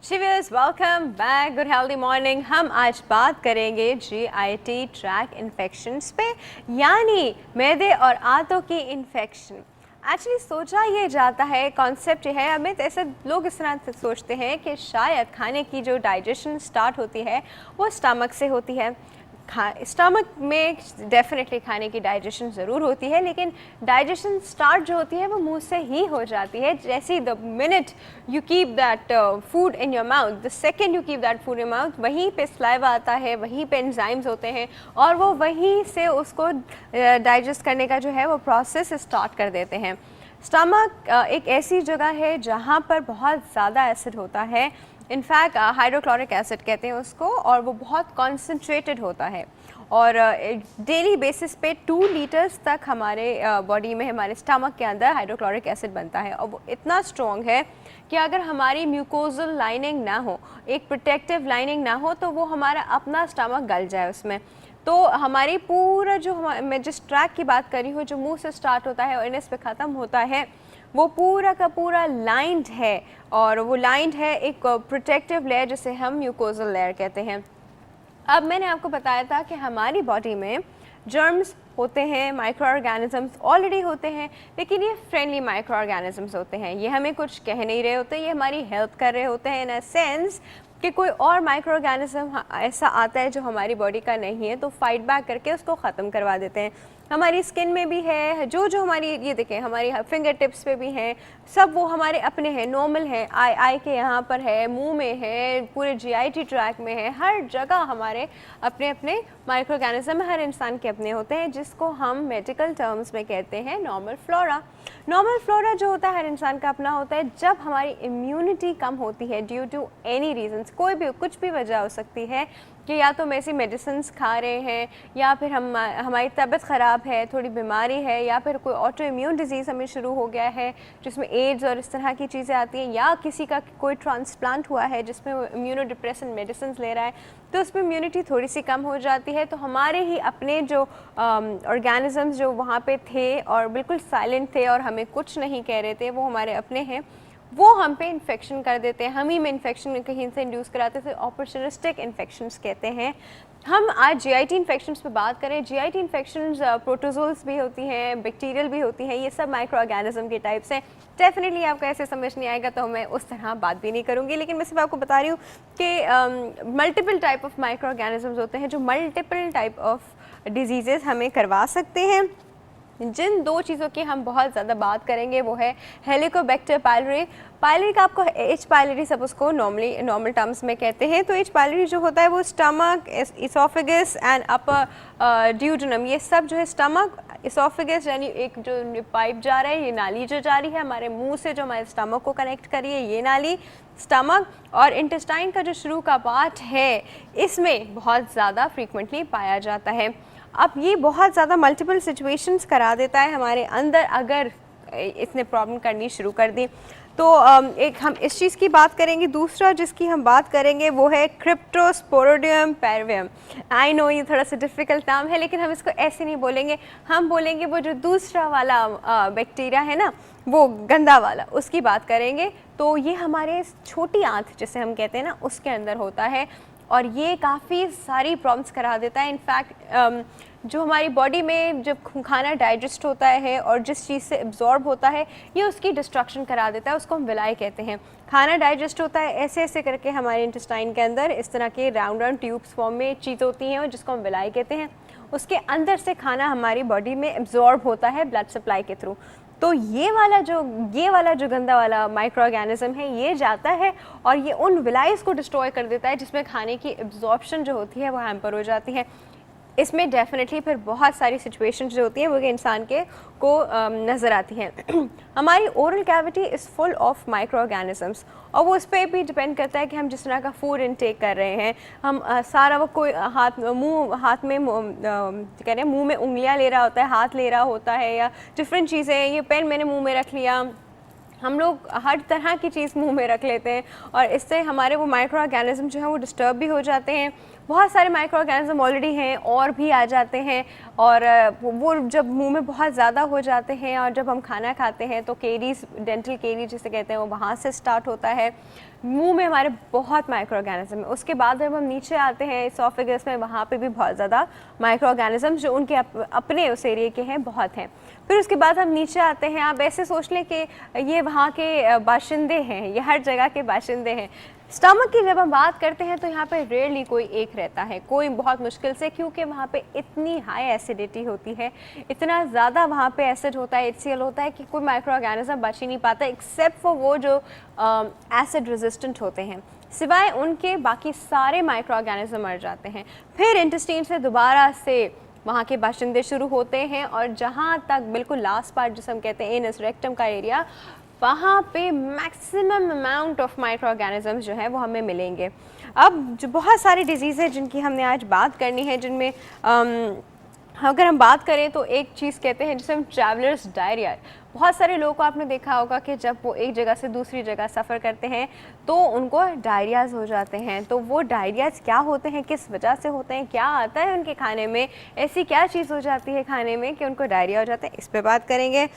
शिवियर्स welcome back, good healthy morning. हम आज बात करेंगे जीआईटी ट्रैक इन्फेक्शंस पे, यानी मैदे और आंतों की इन्फेक्शन। एक्चुअली सोचा ये जाता है, कॉन्सेप्ट ये है, हमें ऐसे लोग इस तरह से सोचते हैं कि शायद खाने की जो डाइजेशन स्टार्ट होती है वो स्टमक से होती है। स्टमक में डेफिनेटली खाने की डाइजेशन ज़रूर होती है, लेकिन डाइजेशन स्टार्ट जो होती है वो मुंह से ही हो जाती है। जैसे the minute you keep that food in your mouth, the second you keep that food in your mouth, वहीं पे स्लाइवा आता है, वहीं पे एंजाइम्स होते हैं और वो वहीं से उसको डाइजेस्ट करने का जो है वो प्रोसेस स्टार्ट कर देते हैं। स्टमक एक ऐसी जगह है जहाँ पर बहुत ज़्यादा एसिड होता है, इनफैक्ट हाइड्रोक्लोरिक एसिड कहते हैं उसको, और वो बहुत कॉन्सेंट्रेटेड होता है और डेली बेसिस पे 2 लीटर्स तक हमारे बॉडी में, हमारे स्टमक के अंदर हाइड्रोक्लोरिक एसिड बनता है। और वो इतना स्ट्रॉन्ग है कि अगर हमारी म्यूकोजल लाइनिंग ना हो, एक प्रोटेक्टिव लाइनिंग ना हो, तो वो हमारा अपना स्टमक गल जाए उसमें। तो हमारी पूरा जो मैं जिस ट्रैक की बात कर रही हूँ, जो मुंह से स्टार्ट होता है और इनस पे ख़त्म होता है, वो पूरा का पूरा लाइंड है, और वो लाइंड है एक प्रोटेक्टिव लेयर जिसे हम म्यूकोजल लेयर कहते हैं। अब मैंने आपको बताया था कि हमारी बॉडी में जर्म्स होते हैं, माइक्रो ऑर्गेनिजम्स ऑलरेडी होते हैं, लेकिन ये फ्रेंडली माइक्रो ऑर्गेनिजम्स होते हैं। ये हमें कुछ कह नहीं रहे होते, ये हमारी हेल्प कर रहे होते हैं इन अ सेंस कि कोई और माइक्रो ऑर्गेनिज्म ऐसा आता है जो हमारी बॉडी का नहीं है, तो फाइट बैक करके उसको ख़त्म करवा देते हैं। हमारी स्किन में भी है, जो हमारी, ये देखें, हमारी फिंगर टिप्स पे भी हैं, सब वो हमारे अपने हैं, नॉर्मल हैं। आई के यहाँ पर है, मुंह में है, पूरे जीआईटी ट्रैक में है, हर जगह हमारे अपने अपने माइक्रो ऑर्गेनिज्म हर इंसान के अपने होते हैं, जिसको हम मेडिकल टर्म्स में कहते हैं नॉर्मल फ्लोरा। नॉर्मल फ्लोरा जो होता है हर इंसान का अपना होता है। जब हमारी इम्यूनिटी कम होती है ड्यू टू एनी रीजंस, कोई भी कुछ भी वजह हो सकती है कि या तो हम ऐसी मेडिसिन्स खा रहे हैं, या फिर हमारी तबीयत ख़राब है, थोड़ी बीमारी है, या फिर कोई ऑटो इम्यून डिजीज़ हमें शुरू हो गया है जिसमें एड्स और इस तरह की चीज़ें आती हैं, या किसी का कोई ट्रांसप्लांट हुआ है जिसमें वो इम्यूनो डिप्रेशन मेडिसिन ले रहा है, तो उसमें इम्यूनिटी थोड़ी सी कम हो जाती है। तो हमारे ही अपने जो ऑर्गेनिजम्स जो वहाँ पे थे और बिल्कुल साइलेंट थे और हमें कुछ नहीं कह रहे थे, वो हमारे अपने हैं, वो हम पे इन्फेक्शन कर देते हैं, हम ही में इन्फेक्शन कहीं से इंड्यूस कराते थे। ऑपर्चुनिस्टिक इन्फेक्शंस कहते हैं। हम आज जीआईटी इन्फेक्शंस पे बात करें। जीआईटी इन्फेक्शंस प्रोटोजोल्स भी होती हैं, बैक्टीरियल भी होती हैं, ये सब माइक्रो ऑर्गेनिज्म के टाइप्स हैं। डेफिनेटली आपको ऐसे समझ नहीं आएगा तो मैं उस तरह बात भी नहीं करूँगी, लेकिन मैं सिर्फ आपको बता रही हूँ कि multiple type of micro organisms होते हैं जो मल्टीपल टाइप ऑफ डिजीज़ेज़ हमें करवा सकते हैं। जिन 2 चीज़ों की हम बहुत ज़्यादा बात करेंगे वो है हेलिकोबैक्टर पाइलोरी। पाइलोरी का आपको एच पाइलोरी सब उसको नॉर्मल टर्म्स में कहते हैं। तो एच पाइलोरी जो होता है वो stomach, oesophagus and upper duodenum, ये सब जो है स्टमक, इसोफेगस यानी एक जो पाइप जा रहा है, ये नाली जो जा रही है हमारे मुंह से जो हमारे स्टमक को कनेक्ट करी है, ये नाली स्टमक, और इंटेस्टाइन का जो शुरू का पार्ट है इसमें बहुत ज़्यादा फ्रीक्वेंटली पाया जाता है। अब ये बहुत ज़्यादा मल्टीपल सिचुएशंस करा देता है हमारे अंदर अगर इसने प्रॉब्लम करनी शुरू कर दी। तो एक हम इस चीज़ की बात करेंगे। दूसरा जिसकी हम बात करेंगे वो है क्रिप्टोस्पोरोडियम पैरवियम। आई नो ये थोड़ा सा डिफ़िकल्ट नाम है, लेकिन हम इसको ऐसे नहीं बोलेंगे, हम बोलेंगे वो जो दूसरा वाला बैक्टीरिया है ना, वो गंदा वाला, उसकी बात करेंगे। तो ये हमारे छोटी आंत जिसे हम कहते हैं ना, उसके अंदर होता है और ये काफ़ी सारी प्रॉब्लम्स करा देता है। इनफैक्ट जो हमारी बॉडी में जब खाना डाइजेस्ट होता है और जिस चीज़ से एब्जॉर्ब होता है, ये उसकी डिस्ट्रक्शन करा देता है, उसको हम विलाई कहते हैं। खाना डाइजेस्ट होता है ऐसे ऐसे करके हमारे इंटेस्टाइन के अंदर इस तरह के राउंड राउंड ट्यूब्स फॉर्म में चीज़ होती हैं जिसको हम विलाई कहते हैं। उसके अंदर से खाना हमारी बॉडी में एब्जॉर्ब होता है ब्लड सप्लाई के थ्रू। तो ये वाला जो गंदा वाला माइक्रो ऑर्गेनिज्म है, ये जाता है और ये उन विलाइज को डिस्ट्रॉय कर देता है जिसमें खाने की एब्जॉर्प्शन जो होती है वो हैम्पर हो जाती है। इसमें डेफिनेटली फिर बहुत सारी सिचुएशंस जो होती हैं वो इंसान के को नज़र आती हैं। हमारी oral cavity is full of micro organisms, और वो इस पर भी डिपेंड करता है कि हम जिस तरह का फूड इनटेक कर रहे हैं। हम सारा वो कोई हाथ में कह रहे हैं मुँह में उंगलियाँ ले रहा होता है, हाथ ले रहा होता है, या डिफरेंट चीज़ें, ये पेन मैंने मुँह में रख लिया, हम लोग हर तरह की चीज़ मुंह में रख लेते हैं और इससे हमारे वो माइक्रो ऑर्गेनिज्म जो है वो डिस्टर्ब भी हो जाते हैं। बहुत सारे माइक्रो ऑर्गेनिज्म ऑलरेडी हैं और भी आ जाते हैं और वो जब मुंह में बहुत ज़्यादा हो जाते हैं और जब हम खाना खाते हैं तो केरीज, डेंटल केरीज जिसे कहते हैं, वो वहाँ से स्टार्ट होता है। मुंह में हमारे बहुत माइक्रो ऑर्गेनिज्म है। उसके बाद जब हम नीचे आते हैं इसोफेगस में, वहाँ पे भी बहुत ज़्यादा माइक्रो ऑर्गेनिज्म जो उनके अपने उस एरिया के हैं बहुत हैं। फिर उसके बाद हम नीचे आते हैं, आप ऐसे सोच लें कि ये वहाँ के बाशिंदे हैं, ये हर जगह के बाशिंदे हैं। स्टमक की जब हम बात करते हैं तो यहाँ पे रेयरली कोई एक रहता है, कोई बहुत मुश्किल से, क्योंकि वहाँ पे इतनी हाई एसिडिटी होती है, इतना ज़्यादा वहाँ पे एसिड होता है, HCl होता है कि कोई माइक्रो ऑर्गेनिज्म बच ही नहीं पाता एक्सेप्ट फॉर वो जो एसिड रेजिस्टेंट होते हैं। सिवाय उनके बाकी सारे माइक्रो ऑर्गेनिज्म मर जाते हैं। फिर इंटेस्टाइन से दोबारा से वहाँ के बाशिंदे शुरू होते हैं और जहाँ तक बिल्कुल लास्ट पार्ट जिसे हम कहते हैं एनस रेक्टम का एरिया, वहाँ पे maximum amount of micro organisms जो है वो हमें मिलेंगे। अब जो बहुत सारी डिजीज़ है जिनकी हमने आज बात करनी है, जिनमें अगर हम बात करें तो एक चीज़ कहते हैं जिसे हम ट्रैवलर्स डायरिया। बहुत सारे लोगों को आपने देखा होगा कि जब वो एक जगह से दूसरी जगह सफ़र करते हैं तो उनको डायरियाज़ हो जाते हैं। तो वो डायरियाज़ क्या होते हैं, किस वजह से होते हैं, क्या आता है उनके खाने में, ऐसी क्या चीज़ हो जाती है खाने में कि उनको डायरिया हो जाता है, इस पे बात करेंगे।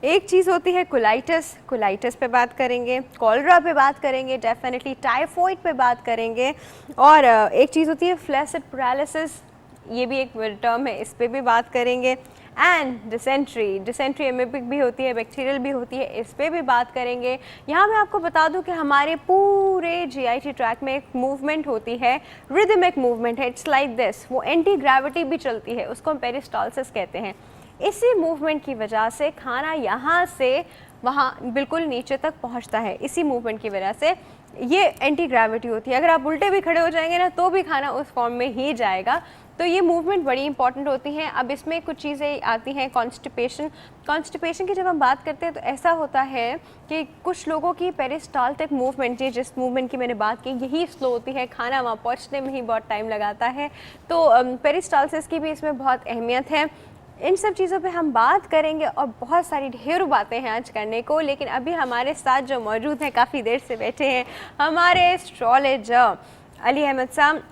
एक चीज़ होती है कोलाइटिस पे बात करेंगे, कॉलरा पे बात करेंगे, डेफिनेटली टाइफॉइड पे बात करेंगे, और एक चीज़ होती है फ्लैसिड पैरालिसिस, ये भी एक टर्म है, इस पे भी बात करेंगे। एंड डिसेंट्री एमीबिक भी होती है, बैक्टीरियल भी होती है, इस पे भी बात करेंगे। यहाँ मैं आपको बता दूं कि हमारे पूरे जीआईटी ट्रैक में एक मूवमेंट होती है, रिदमिक मूवमेंट है, इट्स लाइक दिस, वो एंटी ग्रेविटी भी चलती है, उसको हम पेरिस्टालसिस कहते हैं। इसी मूवमेंट की वजह से खाना यहाँ से वहाँ बिल्कुल नीचे तक पहुँचता है, इसी मूवमेंट की वजह से ये एंटी ग्रेविटी होती है। अगर आप उल्टे भी खड़े हो जाएंगे ना तो भी खाना उस फॉर्म में ही जाएगा। तो ये मूवमेंट बड़ी इंपॉर्टेंट होती हैं। अब इसमें कुछ चीज़ें आती हैं, कॉन्स्टिपेशन की जब हम बात करते हैं तो ऐसा होता है कि कुछ लोगों की पेरिस्टाल्टिक मूवमेंट, ये जिस मूवमेंट की मैंने बात की, यही स्लो होती है, खाना वहाँ पहुँचने में ही बहुत टाइम लगाता है। तो पेरिस्टाल्सिस की भी इसमें बहुत अहमियत है। इन सब चीज़ों पे हम बात करेंगे और बहुत सारी ढेरों बातें हैं आज करने को। लेकिन अभी हमारे साथ जो मौजूद हैं, काफ़ी देर से बैठे हैं, हमारे एस्ट्रोलॉजर अली अहमद साहब।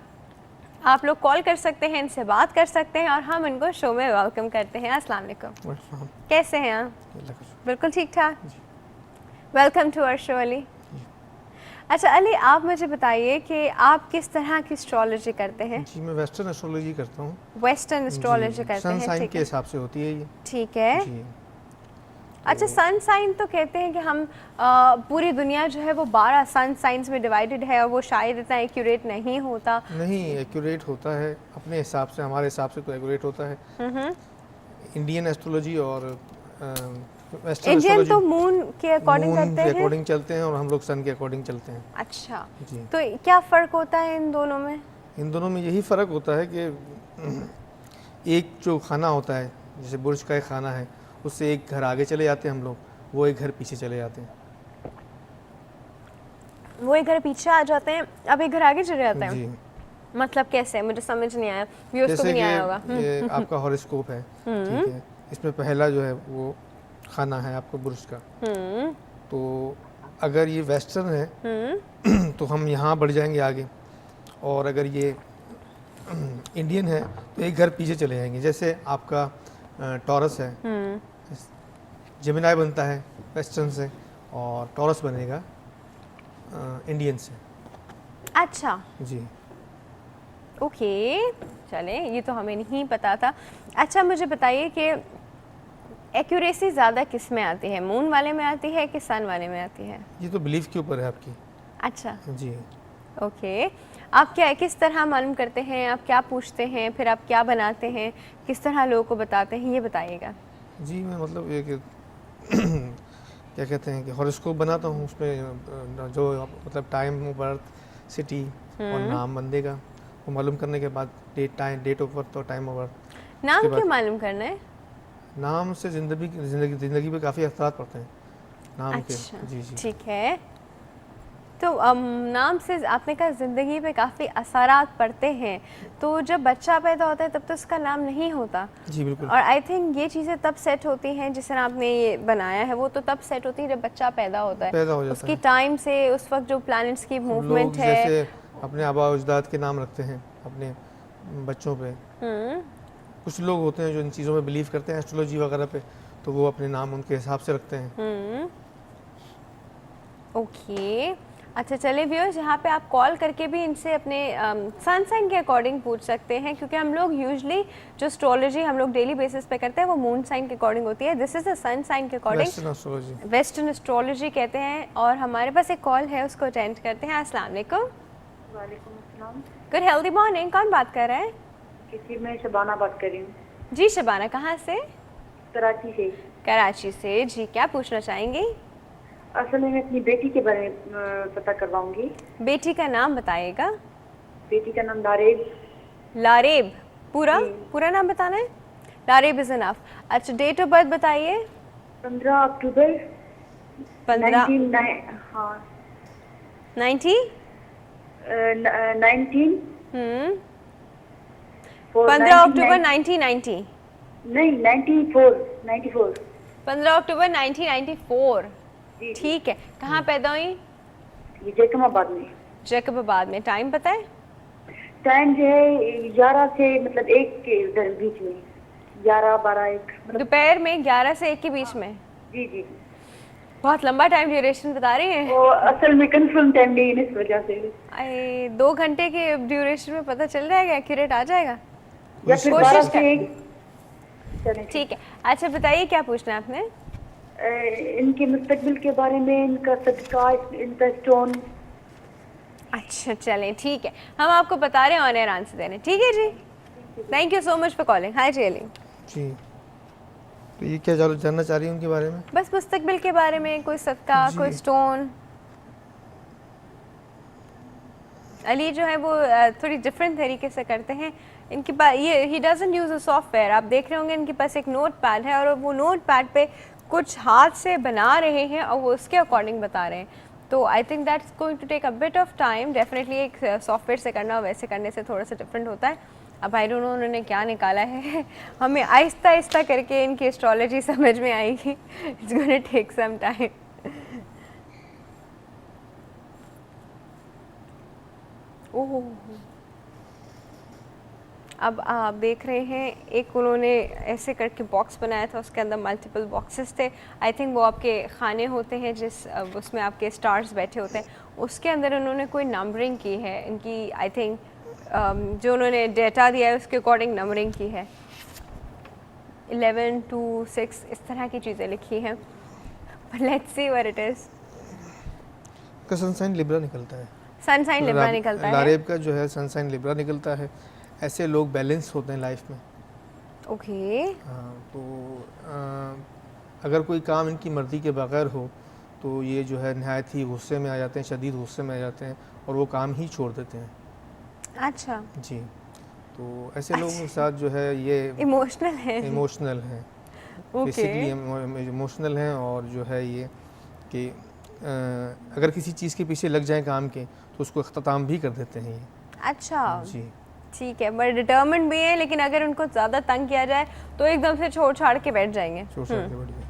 आप लोग कॉल कर सकते हैं, इनसे बात कर सकते हैं और हम इनको शो में वेलकम करते हैं। अस्सलाम वालेकुम, कैसे हैं आप? बिल्कुल ठीक ठाक। Welcome to our show Ali. अच्छा अली, आप मुझे बताइए कि आप किस तरह की एस्ट्रोलॉजी करते हैं? जी, मैं वेस्टर्न एस्ट्रोलॉजी करता हूँ। वेस्टर्न एस्ट्रोलॉजी करते हैं, सन साइन के हिसाब से होती है ये। ठीक है जी। अच्छा, सन साइन तो कहते हैं कि हम पूरी दुनिया जो है वो 12 सन साइंस में डिवाइडेड है और वो शायद इतना एक्यूरेट नहीं होता। नहीं, एक्यूरेट होता है अपने हिसाब से, हमारे हिसाब से तो एक्यूरेट होता है। इंडियन एस्ट्रोलॉजी और वेस्टर्न इंडियन तो मून के अकॉर्डिंग करते हैं, अकॉर्डिंग चलते हैं और हम लोग सन के अकॉर्डिंग चलते हैं। अच्छा जी। तो क्या फ़र्क होता है इन दोनों में? इन दोनों में यही फ़र्क होता है कि एक जो खाना होता है, जैसे बुर्ज का एक खाना है, उससे एक घर आगे चले जाते हैं हम लोग, वो एक घर पीछे चले जाते हैं। वो एक घर पीछे आ जाते हैं, अब एक घर आगे चले जाते हैं। जी। मतलब कैसे, मुझे समझ नहीं आया, व्यूअर्स को भी नहीं आया होगा। ये आपका हॉरोस्कोप है, ठीक है, इसमें पहला जो है वो खाना है आपको बुर्ज का। तो अगर ये वेस्टर्न है तो हम यहाँ बढ़ जाएंगे आगे, और अगर ये इंडियन है तो एक घर पीछे चले जाएंगे। जैसे आपका टॉरस है, जेमिनाई बनता है वेस्टर्न से और टॉरस बनेगा इंडियन से। अच्छा जी, ओके, चलें, ये तो हमें नहीं पता था। अच्छा मुझे बताइए कि एक्यूरेसी ज़्यादा किस में आती है, मून वाले में आती है कि सन वाले में आती है? ये तो बिलीफ के ऊपर है आपकी। अच्छा जी, ओके, आप क्या किस तरह मालूम करते हैं, आप क्या पूछते हैं, फिर आप क्या बनाते हैं, किस तरह लोगों को बताते हैं, ये बताइएगा। जी, मैं मतलब एक क्या कहते हैं कि हॉरोस्कोप बनाता हूँ, उसमें जो मतलब टाइम ऑफ बर्थ, सिटी और नाम बंदे का, वो मालूम करने के बाद डेट ऑफ बर्थ और टाइम ऑफ बर्थ। नाम क्यों मालूम करना है? नाम से जिंदगी पे काफ़ी असरात पड़ते हैं नाम के। अच्छा, जी जी, ठीक है। तो नाम से आपने कहा ज़िंदगी पे काफ़ी असरात पड़ते हैं, तो जब बच्चा पैदा होता है तब तो उसका नाम नहीं होता। जी बिल्कुल। और आई थिंक ये चीज़ें तब सेट होती हैं, जिस तरह आपने ये बनाया है वो तो तब सेट होती है जब बच्चा पैदा होता है। पैदा हो जाता उसकी है। टाइम से उस वक्त जो प्लैनेट्स की लोग मूवमेंट है। जैसे अपने आबा अजदाद के नाम रखते हैं अपने बच्चों पे। कुछ लोग होते हैं जो इन चीज़ों में बिलीव करते हैं, एस्ट्रोलॉजी वगैरह पे, तो वो अपने नाम उनके हिसाब से रखते हैं। ओके, अच्छा चले व्यूअर्स, यहाँ पे आप कॉल करके भी इनसे अपने सन साइन के अकॉर्डिंग पूछ सकते हैं, क्योंकि हम लोग यूजुअली जो एस्ट्रोलॉजी हम लोग डेली बेसिस पे करते हैं वो मून साइन के अकॉर्डिंग होती है। This is the sun sign के according western astrology. Western astrology कहते हैं। और हमारे पास एक कॉल है, उसको अटेंड करते हैं। अस्सलाम वालेकुम। वालेकुम अस्सलाम। गुड हेल्दी मॉर्निंग, कौन बात कर रहा है? किसी मैं शबाना बात कर रही हूँ, जी शबाना, कहाँ से? कराची से। कराची से, जी क्या पूछना चाहेंगी? असल में मैं अपनी बेटी के बारे में पता करवाऊंगी। बेटी का नाम बताइएगा। बेटी का नाम लारेब। लारेब, पूरा जी। पूरा नाम बताना है? Lareb is enough. अच्छा, डेट ऑफ बर्थ बताइए। 15 अक्टूबर 15 हाँ 90 19 15 अक्टूबर 1990। नहीं 94 15 अक्टूबर 1994। जी। ठीक है, कहाँ पैदा हुई? ये जैकमाबाद में। जैकबाबाद में। टाइम पता है? टाइम जो है 11 से मतलब 1 के बीच में, 11 12 1 मतलब। दोपहर में 11 से 1 के बीच में। जी जी। बहुत लंबा टाइम ड्यूरेशन बता रही हैं। वो असल में कंफर्म टाइम नहीं है, इस वजह से। अरे 2 घंटे के ड्यूरेशन में पता चल जाएगा, एक्यूरेट आ जाएगा। या फिर कोशिश 12 कर। से 1। चलें ठीक है, अच्छा बताइए क्या पूछना है आपने? इनके मुस्तकबिल के बारे में, इनका सदका, इनका स्टोन। अच्छा चलें, ठीक है, हम आपको बता रहे हैं, ऑन एयर आंसर दे रहे हैं। ठीक है जी, thank you so much for calling. Hi ji Ali. जी, तो ये क्या जानना चाह रही हैं उनके बारे में? बस मुस्तकबिल के बारे में, कोई सदका, जी। कोई स्टोन। अली जो है वो थोड़ी डिफरेंट तरीके से करते हैं। इनके पास ये he doesn't use a software. आप देख रहे होंगे इनके पास एक नोट पैड है, और वो नोट पैड पे कुछ हाथ से बना रहे हैं और वो उसके अकॉर्डिंग बता रहे हैं। तो I think that's going to take a bit of time. Definitely एक सॉफ्टवेयर से करना और वैसे करने से थोड़ा सा डिफरेंट होता है। अब आई डोंट नो उन्होंने क्या निकाला है। हमें आहिस्ता आहिस्ता करके इनकी एस्ट्रोलॉजी समझ में आएगी। It's gonna take some time. Oh, अब आप देख रहे हैं एक उन्होंने ऐसे करके बॉक्स बनाया था, उसके अंदर मल्टीपल बॉक्सेस थे। आई थिंक वो आपके खाने होते हैं जिस उसमें आपके स्टार्स बैठे होते हैं, उसके अंदर उन्होंने कोई नंबरिंग की है इनकी। आई थिंक जो उन्होंने डेटा दिया है उसके अकॉर्डिंग नंबरिंग की है। 11 2 6 इस तरह की चीज़ें लिखी हैं। Let's see what it is. का सनसाइन लिब्रा निकलता है। सन साइन लिब्रा निकलता है। लारेब का जो है सनसाइन लिब्रा निकलता है। ऐसे लोग बैलेंस होते हैं लाइफ में। ओके। हाँ, तो अगर कोई काम इनकी मर्ज़ी के बगैर हो तो ये जो है नहायत ही गुस्से में आ जाते हैं, शदीद गुस्से में आ जाते हैं और वो काम ही छोड़ देते हैं। अच्छा जी, तो ऐसे लोगों के साथ जो है ये इमोशनल है। इमोशनल हैं, बेसिकली इमोशनल हैं। और जो है ये कि अगर किसी चीज़ के पीछे लग जाएं काम के तो उसको अख्ताम भी कर देते हैं ये। अच्छा जी, ठीक है, बट डिटर्मिन्ड भी है, लेकिन अगर उनको ज़्यादा तंग किया जाए तो एकदम से छोड़ छाड़ के बैठ जाएंगे। छोड़ के बढ़िया।